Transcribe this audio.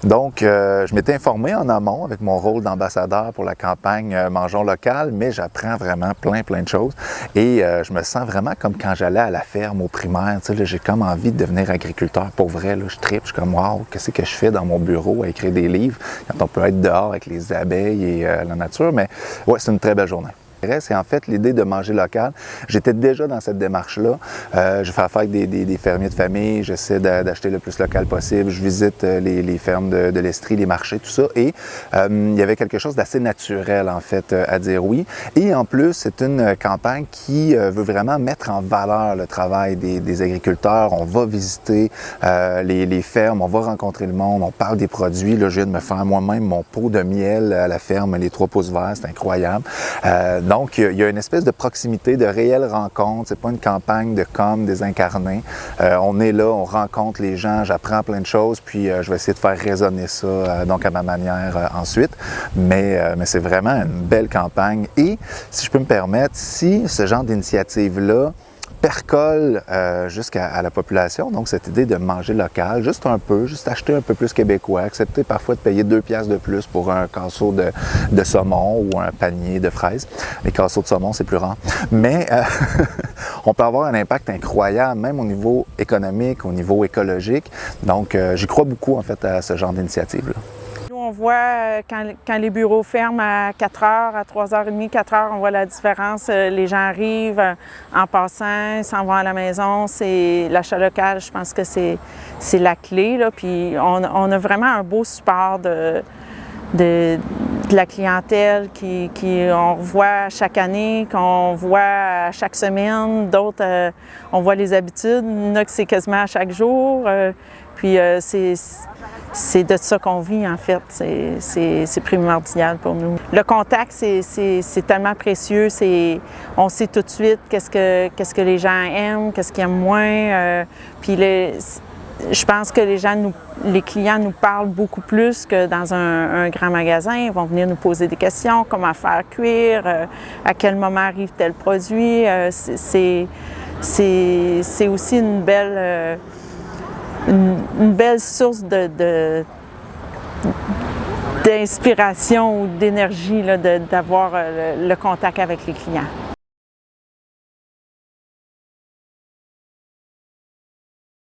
Donc, je m'étais informé en amont avec mon rôle d'ambassadeur pour la campagne Mangeons local, mais j'apprends vraiment plein de choses. Et je me sens vraiment comme quand j'allais à la ferme au primaire. Tu sais, là, j'ai comme envie de devenir agriculteur pour vrai. Là, je tripe, je suis comme, wow, qu'est-ce que je fais dans mon bureau à écrire des livres quand on peut être dehors avec les abeilles et la nature. Mais ouais, c'est une très belle journée. C'est en fait l'idée de manger local. J'étais déjà dans cette démarche-là. Je fais affaire avec des fermiers de famille. J'essaie d'acheter le plus local possible. Je visite les fermes de l'Estrie, les marchés, tout ça. Et il y avait quelque chose d'assez naturel, en fait, à dire oui. Et en plus, c'est une campagne qui veut vraiment mettre en valeur le travail des agriculteurs. On va visiter les fermes, on va rencontrer le monde, on parle des produits. Là, je viens de me faire moi-même mon pot de miel à la ferme, les 3 pouces verts, c'est incroyable. Donc, il y a une espèce de proximité, de réelle rencontre. C'est pas une campagne de com désincarnée. On est là, on rencontre les gens, j'apprends plein de choses, puis je vais essayer de faire résonner ça donc à ma manière ensuite. Mais c'est vraiment une belle campagne. Et, si je peux me permettre, si ce genre d'initiative-là percole jusqu'à la population, donc cette idée de manger local, juste un peu, juste acheter un peu plus québécois, accepter parfois de payer 2 piastres de plus pour un casseau de saumon ou un panier de fraises. Les casseaux de saumon, c'est plus rare. Mais on peut avoir un impact incroyable, même au niveau économique, au niveau écologique. Donc, j'y crois beaucoup, en fait, à ce genre d'initiative-là. On voit quand les bureaux ferment à 4 heures, à 3h30, 4 heures, on voit la différence. Les gens arrivent en passant, ils s'en vont à la maison. C'est l'achat local, je pense que c'est la clé, là. Puis on a vraiment un beau support de la clientèle qu'on revoit chaque année, qu'on voit chaque semaine. D'autres, on voit les habitudes. Il y en a que c'est quasiment à chaque jour. Puis c'est de ça qu'on vit, en fait. C'est primordial pour nous. Le contact, c'est tellement précieux. On sait tout de suite qu'est-ce que les gens aiment, qu'est-ce qu'ils aiment moins. Puis je pense que les clients nous parlent beaucoup plus que dans un grand magasin. Ils vont venir nous poser des questions, comment faire cuire, à quel moment arrive tel produit. C'est aussi une belle source d'inspiration ou d'énergie d'avoir le contact avec les clients.